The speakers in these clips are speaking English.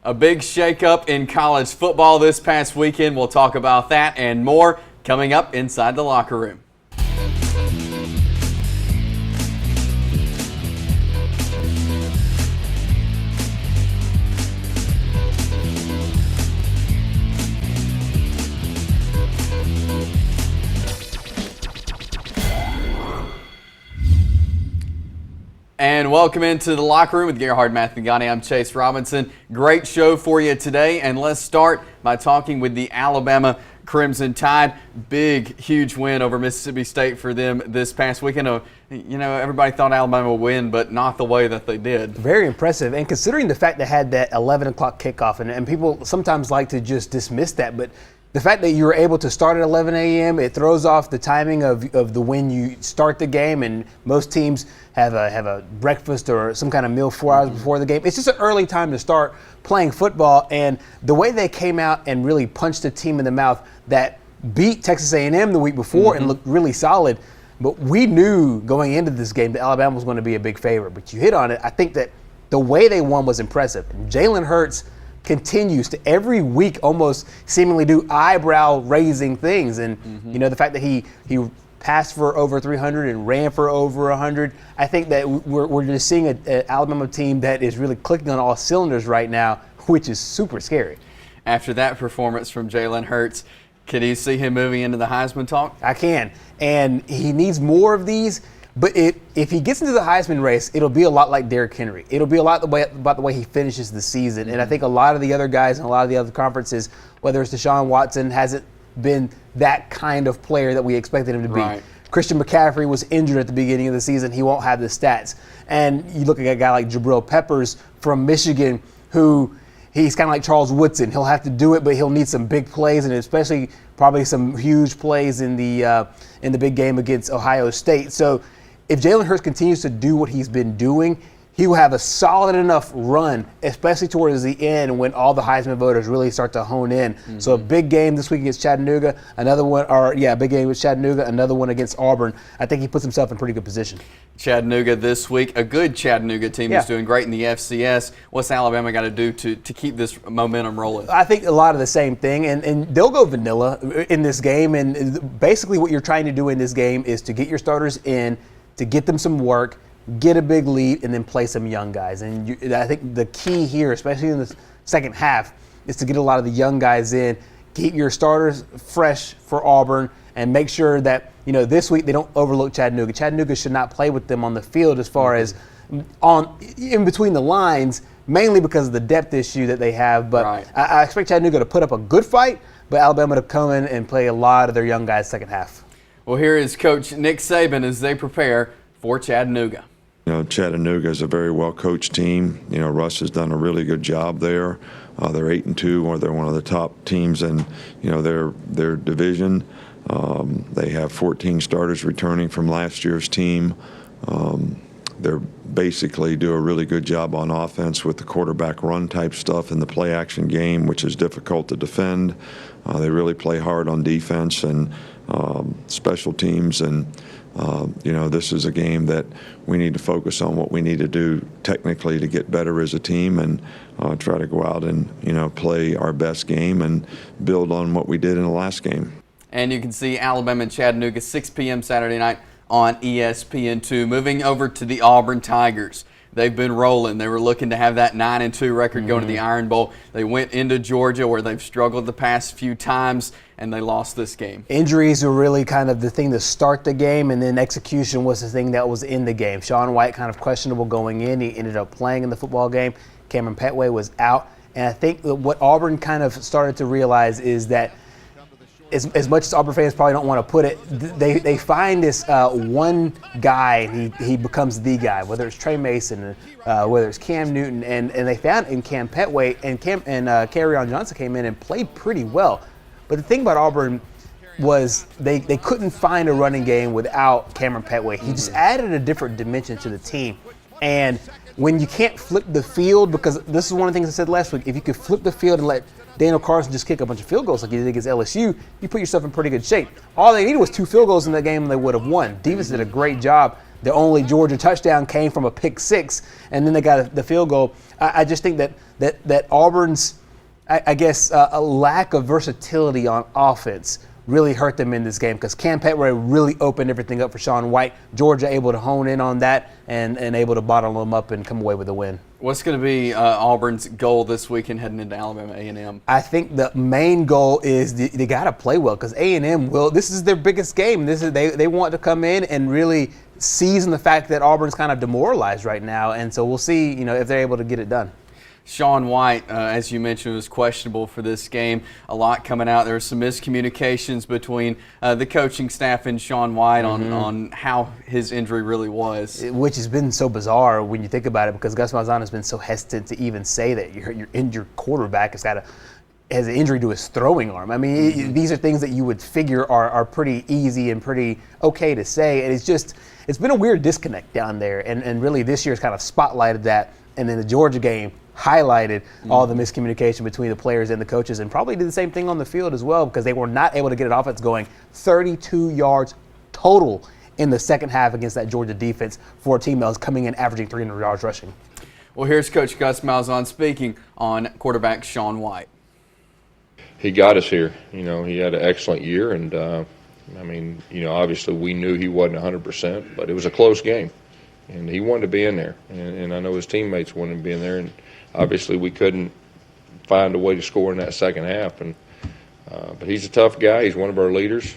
A big shakeup in college football this past weekend. We'll talk about that and more coming up inside the locker room. And welcome into the locker room with Gerhard Mathagani. I'm Chase Robinson. Great show for you today, and let's start by talking with the Alabama Crimson Tide. Big, huge win over Mississippi State for them this past weekend. Everybody thought Alabama would win, but not the way that they did. Very impressive, and considering the fact they had that 11 o'clock kickoff, and people sometimes like to just dismiss that, but the fact that you were able to start at 11 a.m., it throws off the timing of the when you start the game, and most teams have a breakfast or some kind of meal 4 hours before the game. It's just an early time to start playing football, and the way they came out and really punched a team in the mouth that beat Texas A&M the week before and looked really solid, but we knew going into this game that Alabama was going to be a big favorite. But you hit on it. I think that the way they won was impressive. Jalen Hurts continues to every week almost seemingly do eyebrow-raising things. And, the fact that he passed for over 300 and ran for over 100, I think that we're just seeing an Alabama team that is really clicking on all cylinders right now, which is super scary. After that performance from Jalen Hurts, can you see him moving into the Heisman talk? I can. And he needs more of these. But if he gets into the Heisman race, it'll be a lot like Derrick Henry. It'll be a lot about the way he finishes the season. And I think a lot of the other guys in a lot of the other conferences, whether it's Deshaun Watson, hasn't been that kind of player that we expected him to be. Right. Christian McCaffrey was injured at the beginning of the season. He won't have the stats. And you look at a guy like Jabril Peppers from Michigan, who he's kind of like Charles Woodson. He'll have to do it, but he'll need some big plays, and especially probably some huge plays in the big game against Ohio State. So if Jalen Hurts continues to do what he's been doing, he will have a solid enough run, especially towards the end when all the Heisman voters really start to hone in. So a big game this week against Chattanooga, big game with Chattanooga, another one against Auburn. I think he puts himself in pretty good position. Chattanooga this week, a good Chattanooga team is doing great in the FCS. What's Alabama got to do to keep this momentum rolling? I think a lot of the same thing, and they'll go vanilla in this game. And basically what you're trying to do in this game is to get your starters in, to get them some work, get a big lead, and then play some young guys. And I think the key here, especially in the second half, is to get a lot of the young guys in, keep your starters fresh for Auburn, and make sure that, this week they don't overlook Chattanooga. Chattanooga should not play with them on the field as far as in between the lines, mainly because of the depth issue that they have. But right. I expect Chattanooga to put up a good fight, but Alabama to come in and play a lot of their young guys second half. Well, here is Coach Nick Saban as they prepare for Chattanooga. Chattanooga is a very well-coached team. Russ has done a really good job there. They're 8-2, or they're one of the top teams in, their division. They have 14 starters returning from last year's team. They're basically do a really good job on offense with the quarterback run type stuff in the play action game, which is difficult to defend. They really play hard on defense and special teams, and this is a game that we need to focus on what we need to do technically to get better as a team, and try to go out and play our best game and build on what we did in the last game. And you can see Alabama and Chattanooga 6 p.m. Saturday night on ESPN2. Moving over to the Auburn Tigers. They've been rolling. They were looking to have that 9-2 record going to the Iron Bowl. They went into Georgia, where they've struggled the past few times, and they lost this game. Injuries were really kind of the thing to start the game, and then execution was the thing that was in the game. Shaun White kind of questionable going in. He ended up playing in the football game. Cameron Petway was out. And I think that what Auburn kind of started to realize is that as much as Auburn fans probably don't want to put it, they find this one guy, and he becomes the guy, whether it's Trey Mason, whether it's Cam Newton, and they found in Cam Petway, and Kerryon Johnson came in and played pretty well. But the thing about Auburn was they couldn't find a running game without Cameron Petway. He just added a different dimension to the team. And when you can't flip the field, because this is one of the things I said last week, if you could flip the field and let Daniel Carlson just kick a bunch of field goals like he did against LSU, you put yourself in pretty good shape. All they needed was 2 field goals in that game and they would have won. Defense did a great job The only Georgia touchdown came from a pick six, and then they got the field goal. I just think that Auburn's, I guess, a lack of versatility on offense really hurt them in this game, because Cam Petway really opened everything up for Sean White. Georgia able to hone in on that and able to bottle them up and come away with a win. What's going to be Auburn's goal this weekend heading into Alabama A&M? I think the main goal is they got to play well, because A&M will. This is their biggest game. They want to come in and really season the fact that Auburn's kind of demoralized right now, and so we'll see, if they're able to get it done. Sean White, as you mentioned, was questionable for this game. A lot coming out. There were some miscommunications between the coaching staff and Sean White on how his injury really was. Which has been so bizarre when you think about it, because Gus Malzahn has been so hesitant to even say that your injured quarterback has an injury to his throwing arm. I mean, these are things that you would figure are pretty easy and pretty okay to say. And it's been a weird disconnect down there. And really this year's kind of spotlighted that. And then the Georgia game highlighted all the miscommunication between the players and the coaches, and probably did the same thing on the field as well, because they were not able to get an offense going. 32 yards total in the second half against that Georgia defense for a team that was coming in averaging 300 yards rushing. Well, here's Coach Gus Malzahn speaking on quarterback Sean White. He got us here. He had an excellent year, and obviously we knew he wasn't 100%, but it was a close game, and he wanted to be in there, and I know his teammates wanted to be in there, and obviously we couldn't find a way to score in that second half, but he's a tough guy. He's one of our leaders.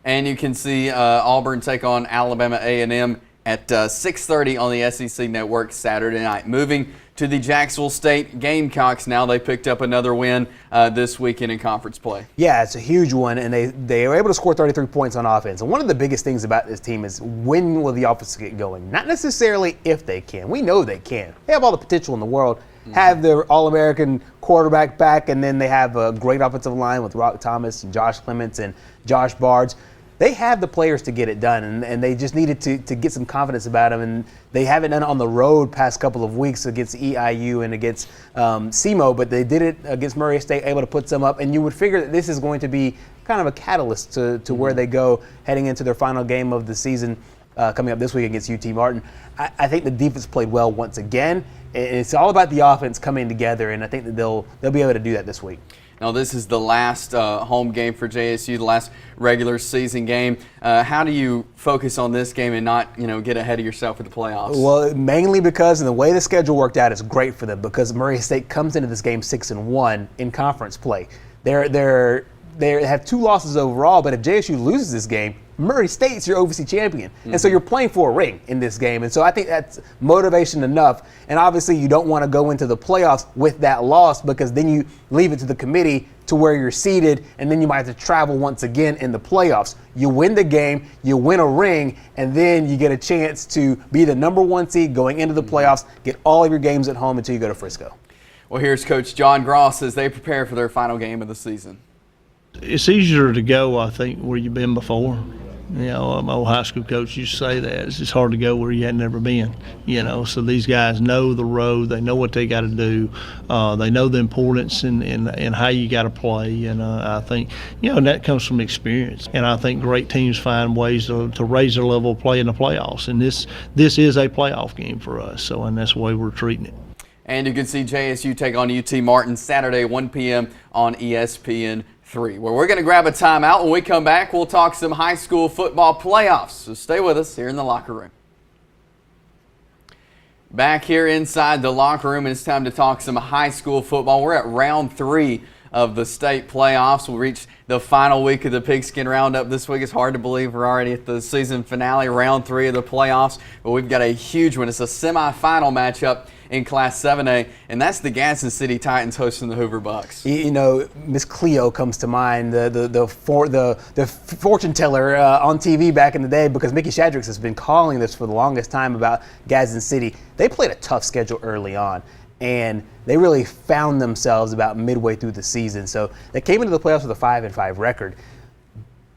And you can see Auburn take on Alabama A&M at 6:30 on the SEC Network Saturday night. Moving to the Jacksonville State Gamecocks now. They picked up another win this weekend in conference play. Yeah, it's a huge one, and they were able to score 33 points on offense. And one of the biggest things about this team is, when will the offense get going? Not necessarily if they can. We know they can. They have all the potential in the world. Have their All-American quarterback back, and then they have a great offensive line with Rock Thomas and Josh Clements and Josh Bards. They have the players to get it done, and they just needed to get some confidence about them. And they haven't done it on the road past couple of weeks against EIU and against SEMO, but they did it against Murray State, able to put some up. And you would figure that this is going to be kind of a catalyst to where they go heading into their final game of the season coming up this week against UT Martin. I think the defense played well once again. It's all about the offense coming together, and I think that they'll be able to do that this week. Now, this is the last home game for JSU, the last regular season game. How do you focus on this game and not, get ahead of yourself with the playoffs? Well, mainly because the way the schedule worked out is great for them, because Murray State comes into this game 6-1 in conference play. They have 2 losses overall, but if JSU loses this game, Murray State's your OVC champion. And so you're playing for a ring in this game. And so I think that's motivation enough. And obviously you don't want to go into the playoffs with that loss, because then you leave it to the committee to where you're seeded, and then you might have to travel once again in the playoffs. You win the game, you win a ring, and then you get a chance to be the number 1 seed going into the playoffs, get all of your games at home until you go to Frisco. Well, here's Coach John Gross as they prepare for their final game of the season. It's easier to go, I think, where you've been before. My old high school coach used to say that. It's just hard to go where you had never been, So these guys know the road. They know what they got to do. They know the importance and how you got to play. And I think, and that comes from experience. And I think great teams find ways to raise their level of play in the playoffs. And this is a playoff game for us. And that's the way we're treating it. And you can see JSU take on UT Martin Saturday, 1 p.m. on ESPN3, where we're going to grab a timeout. When we come back, we'll talk some high school football playoffs. So stay with us here in the locker room. Back here inside the locker room, and it's time to talk some high school football. We're at round 3 of the state playoffs. We'll reach the final week of the Pigskin Roundup this week. It's hard to believe we're already at the season finale, round 3 of the playoffs. But we've got a huge one. It's a semifinal matchup in Class 7A, and that's the Gadsden City Titans hosting the Hoover Bucks. Miss Cleo comes to mind, the fortune teller on TV back in the day, because Mickey Shadrix has been calling this for the longest time about Gadsden City. They played a tough schedule early on, and they really found themselves about midway through the season. So they came into the playoffs with a 5-5 record.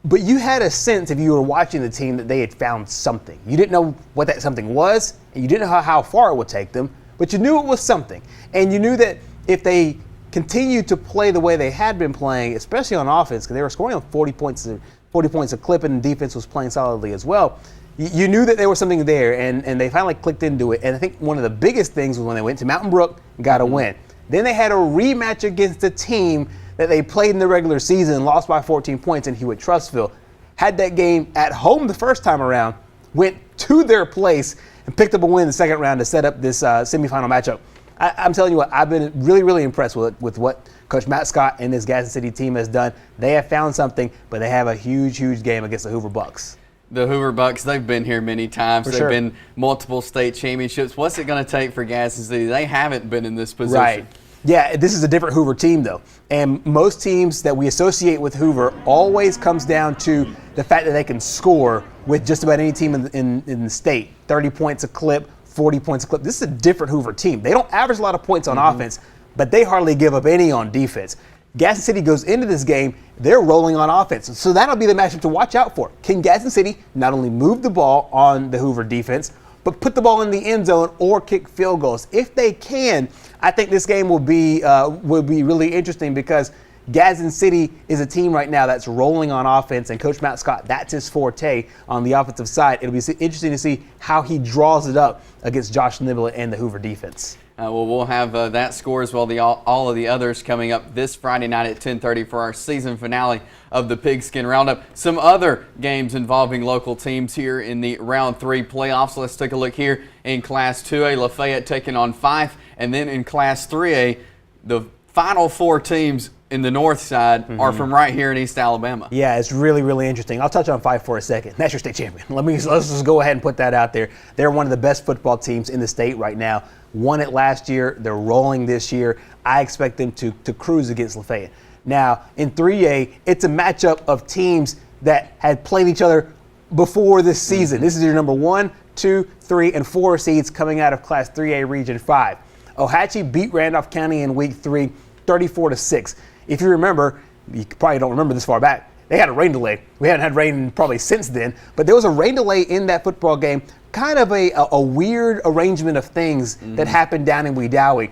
But you had a sense, if you were watching the team, that they had found something. You didn't know what that something was, and you didn't know how far it would take them, but you knew it was something. And you knew that if they continued to play the way they had been playing, especially on offense, because they were scoring on 40 points a clip, and defense was playing solidly as well, You knew that there was something there, and they finally clicked into it. And I think one of the biggest things was when they went to Mountain Brook and got a win. Then they had a rematch against a team that they played in the regular season and lost by 14 points in Hewitt-Trussville. Had that game at home the first time around, went to their place, and picked up a win in the second round to set up this semifinal matchup. I'm telling you what, I've been really, really impressed with what Coach Matt Scott and this Gadsden City team has done. They have found something, but they have a huge, huge game against the Hoover Bucks. The Hoover Bucks, they've been here many times. They've been multiple state championships. What's it going to take for Gadsden City? They haven't been in this position. Right. Yeah, this is a different Hoover team, though. And most teams that we associate with Hoover always comes down to the fact that they can score with just about any team in the state. 30 points a clip, 40 points a clip. This is a different Hoover team. They don't average a lot of points on offense, but they hardly give up any on defense. Gadsden City goes into this game, they're rolling on offense. So that'll be the matchup to watch out for. Can Gadsden City not only move the ball on the Hoover defense, but put the ball in the end zone or kick field goals? If they can, I think this game will be really interesting because Gadsden City is a team right now that's rolling on offense, and Coach Matt Scott, that's his forte on the offensive side. It'll be interesting to see how he draws it up against Josh Niblett and the Hoover defense. Well, we'll have that score as well, all of the others coming up this Friday night at 10:30 for our season finale of the Pigskin Roundup. Some other games involving local teams here in the Round 3 playoffs. Let's take a look here in Class 2A, Lafayette taking on Fife, and then in Class 3A, the final 4 teams in the north side are from right here in East Alabama. Yeah, it's really, really interesting. I'll touch on Fife for a second. That's your state champion. Let's just go ahead and put that out there. They're one of the best football teams in the state right now. Won it last year. They're rolling this year. I expect them to cruise against Lafayette. Now, in 3A, it's a matchup of teams that had played each other before this season. This is your number 1, 2, 3, and 4 seeds coming out of Class 3A Region 5. Ohatchee beat Randolph County in Week 3, 34-6. If you remember, you probably don't remember this far back, they had a rain delay. We haven't had rain probably since then, but there was a rain delay in that football game, kind of a weird arrangement of things that happened down in Wedowee.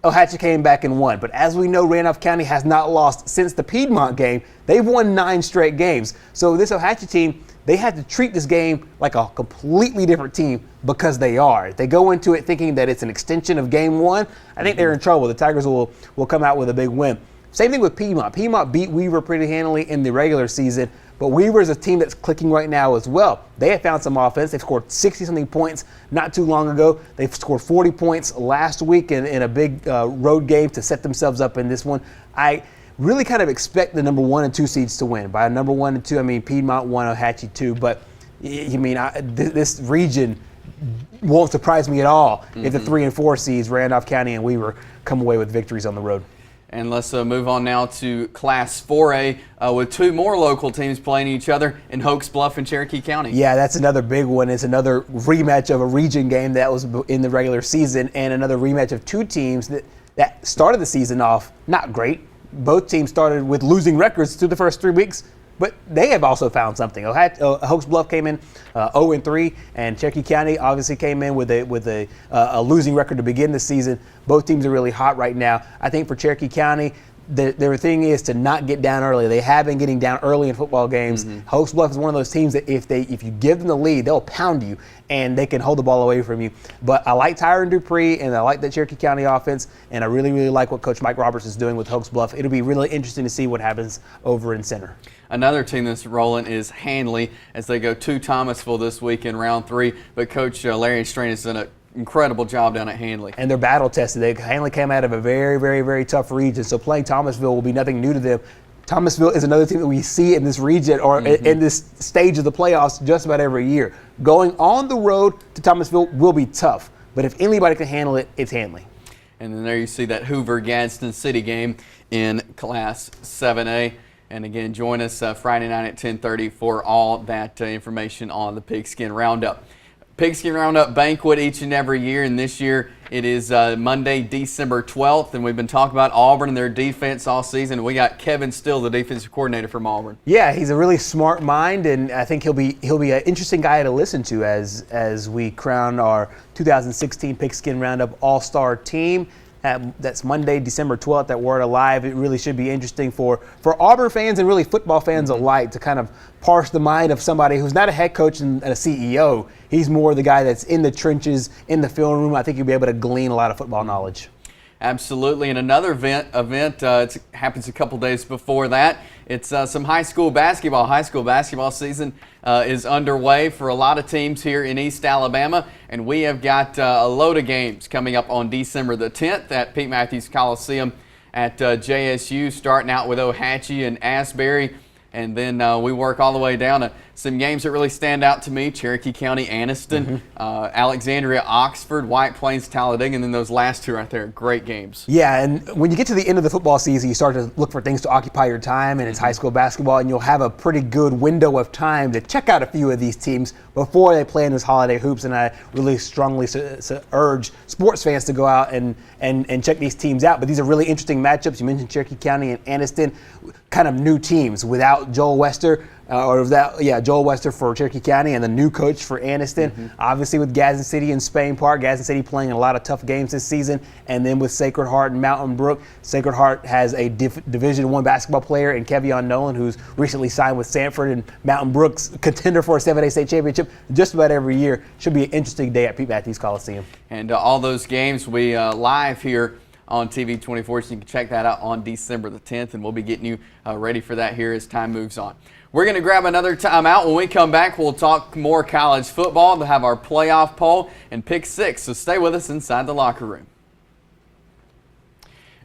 Ohatchee came back and won, but as we know, Randolph County has not lost since the Piedmont game. They've won 9 straight games. So this Ohatchee team, they had to treat this game like a completely different team because they are. They go into it thinking that it's an extension of game 1. I think they're in trouble. The Tigers will come out with a big win. Same thing with Piedmont. Piedmont beat Weaver pretty handily in the regular season, but Weaver is a team that's clicking right now as well. They have found some offense. They've scored 60-something points not too long ago. They've scored 40 points last week in a big road game to set themselves up in this one. I really kind of expect the number 1 and 2 seeds to win. By number 1 and 2, I mean Piedmont 1, Ohatchee 2, but this region won't surprise me at all if the 3 and 4 seeds, Randolph County and Weaver, come away with victories on the road. And let's move on now to Class 4A with 2 more local teams playing each other in Hoax Bluff and Cherokee County. Yeah, that's another big one. It's another rematch of a region game that was in the regular season, and another rematch of 2 teams that started the season off not great. Both teams started with losing records through the first 3 weeks, but they have also found something. Hoax Bluff came in 0-3, and Cherokee County obviously came in with a losing record to begin the season. Both teams are really hot right now. I think for Cherokee County, their thing is to not get down early. They have been getting down early in football games. Hoax Bluff is one of those teams that if you give them the lead, they'll pound you and they can hold the ball away from you. But I like Tyron Dupree and I like the Cherokee County offense, and I really, really like what Coach Mike Roberts is doing with Hoax Bluff. It'll be really interesting to see what happens over in center. Another team that's rolling is Handley as they go to Thomasville this week in Round 3. But Coach Larry Strain has done an incredible job down at Handley. And they're battle tested. Handley came out of a very, very, very tough region, so playing Thomasville will be nothing new to them. Thomasville is another team that we see in this region or in this stage of the playoffs just about every year. Going on the road to Thomasville will be tough, but if anybody can handle it, it's Handley. And then there you see that Hoover-Gadsden City game in Class 7A. And again, join us Friday night at 10:30 for all that information on the Pigskin Roundup. Pigskin Roundup banquet each and every year, and this year it is Monday, December 12th, and we've been talking about Auburn and their defense all season. We got Kevin Still, the defensive coordinator from Auburn. Yeah, he's a really smart mind, and I think he'll be an interesting guy to listen to as we crown our 2016 Pigskin Roundup All-Star team. That's Monday, December 12th at Word Alive. It really should be interesting for Auburn fans and really football fans alike to kind of parse the mind of somebody who's not a head coach and a CEO. He's more the guy that's in the trenches, in the film room. I think you'll be able to glean a lot of football knowledge. Absolutely. And another event it happens a couple days before that. It's some high school basketball. High school basketball season is underway for a lot of teams here in East Alabama. And we have got a load of games coming up on December the 10th at Pete Matthews Coliseum at JSU, starting out with Ohatchee and Asbury. And then we work all the way down to some games that really stand out to me: Cherokee County, Anniston, Alexandria, Oxford, White Plains, Talladega, and then those last two right there, great games. Yeah, and when you get to the end of the football season, you start to look for things to occupy your time, and it's high school basketball, and you'll have a pretty good window of time to check out a few of these teams before they play in those holiday hoops. And I really strongly urge sports fans to go out and check these teams out. But these are really interesting matchups. You mentioned Cherokee County and Anniston, kind of new teams without Joel Wester. Joel Wester for Cherokee County and the new coach for Anniston. Obviously with Gadsden City and Spain Park. Gadsden City playing a lot of tough games this season. And then with Sacred Heart and Mountain Brook. Sacred Heart has a Division I basketball player in Kevion Nolan, who's recently signed with Sanford, and Mountain Brook's contender for a 7A state championship just about every year. Should be an interesting day at Pete Matthews Coliseum. And all those games we live here on TV 24, so you can check that out on December the 10th, and we'll be getting you ready for that here as time moves on. We're going to grab another timeout. When we come back, we'll talk more college football. We'll have our playoff poll and pick six, so stay with us inside the locker room.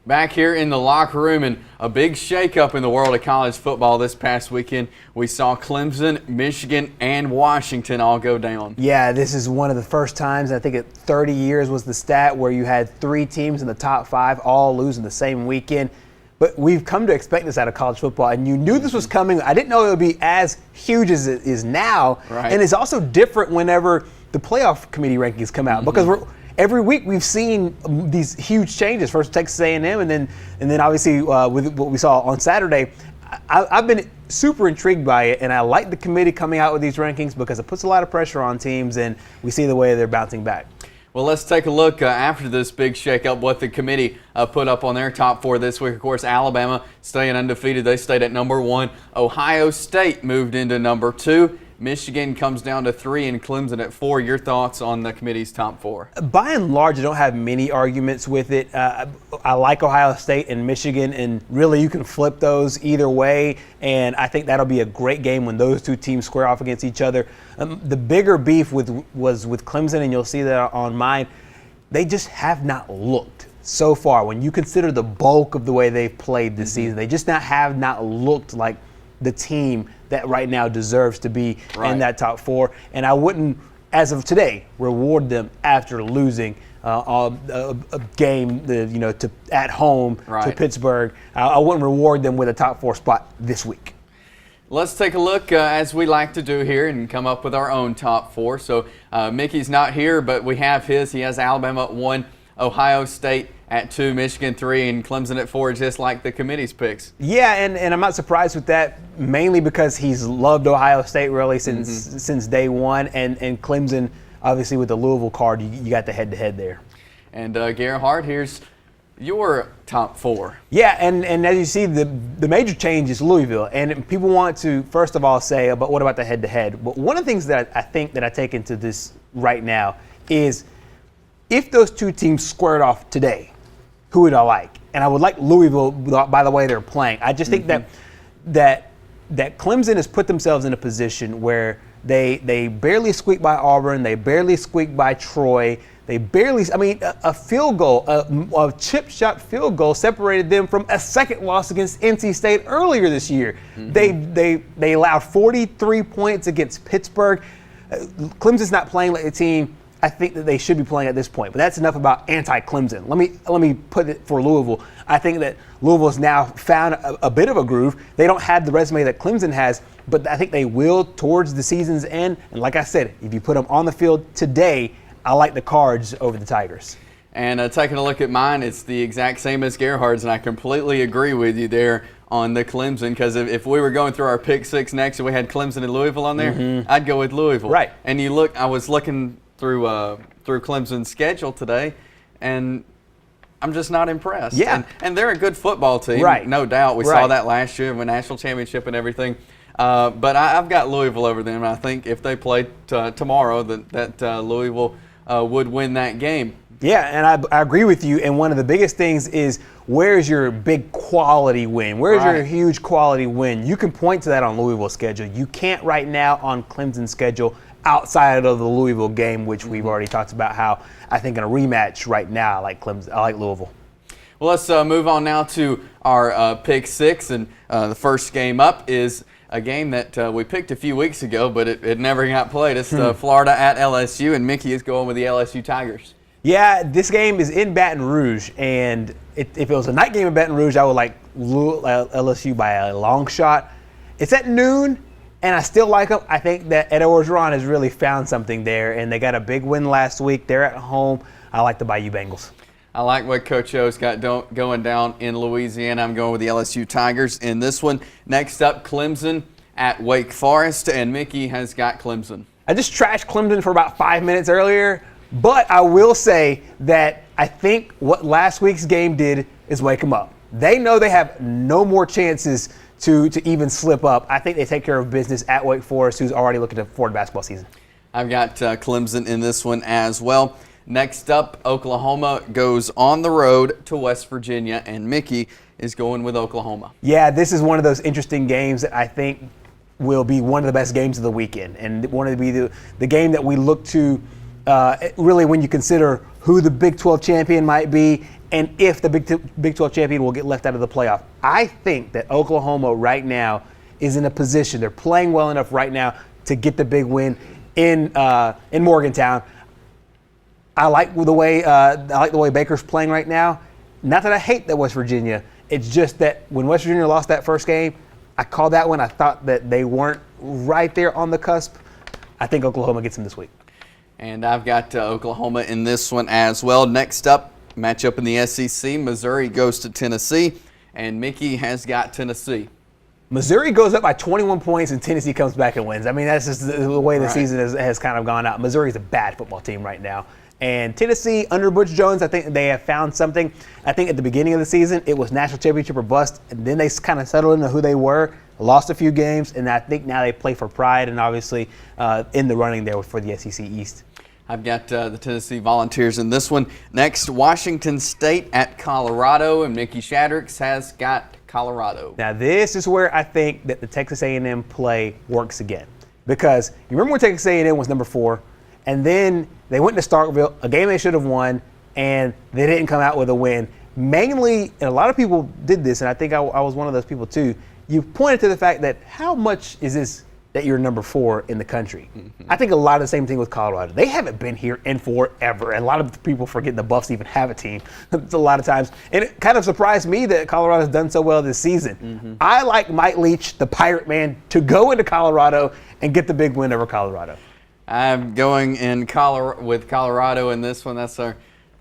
Back here in the locker room, and a big shakeup in the world of college football this past weekend. We saw Clemson, Michigan, and Washington all go down. Yeah, this is one of the first times, I think 30 years was the stat, where you had three teams in the top five all lose in the same weekend. But we've come to expect this out of college football, and you knew this was coming. I didn't know it would be as huge as it is now. Right. And it's also different whenever the playoff committee rankings come out, because every week we've seen these huge changes. First Texas A&M, and then obviously with what we saw on Saturday. I've been super intrigued by it, and I like the committee coming out with these rankings because it puts a lot of pressure on teams, and we see the way they're bouncing back. Well, let's take a look after this big shakeup what the committee put up on their top four this week. Of course, Alabama staying undefeated. They stayed at number 1. Ohio State moved into number 2. Michigan comes down to 3 and Clemson at 4. Your thoughts on the committee's top 4? By and large, I don't have many arguments with it. I like Ohio State and Michigan, and really you can flip those either way, and I think that'll be a great game when those two teams square off against each other. The bigger beef was with Clemson, and you'll see that on mine. They just have not looked so far. When you consider the bulk of the way they've played this season, they just have not looked like the team that right now deserves to be in that top 4. And I wouldn't, as of today, reward them after losing a game, at home to Pittsburgh. I wouldn't reward them with a top 4 spot this week. Let's take a look, as we like to do here, and come up with our own top 4. So Mickey's not here, but we have his. He has Alabama at 1, Ohio State at 2, Michigan 3, and Clemson at 4, just like the committee's picks. Yeah, and I'm not surprised with that, mainly because he's loved Ohio State really since day one, and Clemson, obviously with the Louisville card, you got the head-to-head there. And Gerhard, here's your top 4. Yeah, and as you see, the major change is Louisville, and people want to first of all say, but what about the head-to-head? But one of the things that I think that I take into this right now is if those two teams squared off today, who would I like? And I would like Louisville by the way they're playing. I just think that Clemson has put themselves in a position where they barely squeaked by Auburn, they barely squeaked by Troy, a field goal, a chip shot field goal separated them from a second loss against NC State earlier this year. They allowed 43 points against Pittsburgh. Clemson's not playing like a team I think that they should be playing at this point. But that's enough about anti-Clemson. Let me put it for Louisville. I think that Louisville's now found a bit of a groove. They don't have the resume that Clemson has, but I think they will towards the season's end. And like I said, if you put them on the field today, I like the Cards over the Tigers. And taking a look at mine, it's the exact same as Gerhard's, and I completely agree with you there on the Clemson, because if we were going through our pick 6 next and we had Clemson and Louisville on there, I'd go with Louisville. Right. And you look, I was looking through Clemson's schedule today, and I'm just not impressed. Yeah. And they're a good football team, Right. no doubt. We saw Right. that last year, win national championship and everything. But I've got Louisville over them. I think if they played tomorrow, that Louisville would win that game. Yeah, and I agree with you. And one of the biggest things is, where's your big quality win? Where's your Right. huge quality win? You can point to that on Louisville's schedule. You can't right now on Clemson's schedule outside of the Louisville game, which we've already talked about how I think in a rematch right now, I like Louisville. Well, let's move on now to our pick six. And the first game up is a game that we picked a few weeks ago, but it never got played. It's Florida at LSU, and Mickey is going with the LSU Tigers. Yeah, this game is in Baton Rouge, and if it was a night game in Baton Rouge, I would like LSU by a long shot. It's at noon, and I still like them. I think that Ed Orgeron has really found something there, and they got a big win last week. They're at home. I like the Bayou Bengals. I like what Coach O's got going down in Louisiana. I'm going with the LSU Tigers in this one. Next up, Clemson at Wake Forest, and Mickey has got Clemson. I just trashed Clemson for about 5 minutes earlier, but I will say that I think what last week's game did is wake them up. They know they have no more chances to even slip up. I think they take care of business at Wake Forest, who's already looking forward to basketball season. I've got Clemson in this one as well. Next up, Oklahoma goes on the road to West Virginia, and Mickey is going with Oklahoma. Yeah, this is one of those interesting games that I think will be one of the best games of the weekend, and one of the game that we look to really when you consider who the Big 12 champion might be and if the Big 12 champion will get left out of the playoff. I think that Oklahoma right now is in a position, they're playing well enough right now to get the big win in Morgantown. I like the way Baker's playing right now. Not that I hate that West Virginia. It's just that when West Virginia lost that first game, I called that one. I thought that they weren't right there on the cusp. I think Oklahoma gets them this week. And I've got Oklahoma in this one as well. Next up, matchup in the SEC. Missouri goes to Tennessee, and Mickey has got Tennessee. Missouri goes up by 21 points, and Tennessee comes back and wins. I mean, that's just the way the season has kind of gone out. Missouri's a bad football team right now. And Tennessee, under Butch Jones, I think they have found something. I think at the beginning of the season, it was national championship or bust. And then they kind of settled into who they were, lost a few games, and I think now they play for pride and obviously in the running there for the SEC East. I've got the Tennessee Volunteers in this one. Next, Washington State at Colorado, and Mickey Shaddricks has got Colorado. Now, this is where I think that the Texas A&M play works again. Because you remember when Texas A&M was number 4, and then they went to Starkville, a game they should have won, and they didn't come out with a win. Mainly, and a lot of people did this, and I think I was one of those people too, you pointed to the fact that how much is this that you're number 4 in the country? Mm-hmm. I think a lot of the same thing with Colorado. They haven't been here in forever, and a lot of people forget the Buffs even have a team a lot of times. And it kind of surprised me that Colorado's done so well this season. Mm-hmm. I like Mike Leach, the Pirate Man, to go into Colorado and get the big win over Colorado. I'm going in with Colorado in this one. That's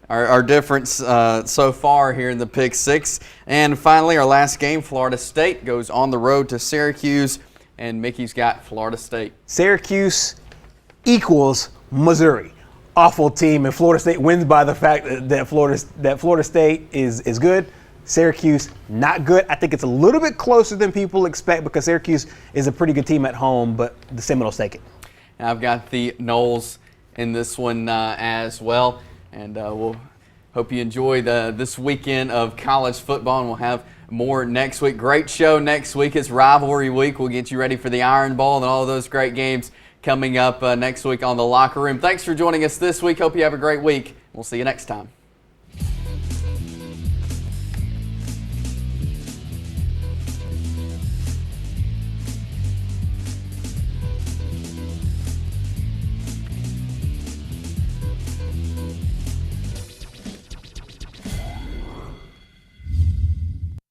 our difference so far here in the Pick 6. And finally, our last game, Florida State goes on the road to Syracuse, and Mickey's got Florida State. Syracuse equals Missouri. Awful team, and Florida State wins by the fact that Florida State is good. Syracuse, not good. I think it's a little bit closer than people expect because Syracuse is a pretty good team at home, but the Seminoles take it. And I've got the Noles in this one as well. And we'll hope you enjoy this weekend of college football, and we'll have more next week. Great show next week. It's rivalry week. We'll get you ready for the Iron Bowl and all those great games coming up next week on The Locker Room. Thanks for joining us this week. Hope you have a great week. We'll see you next time.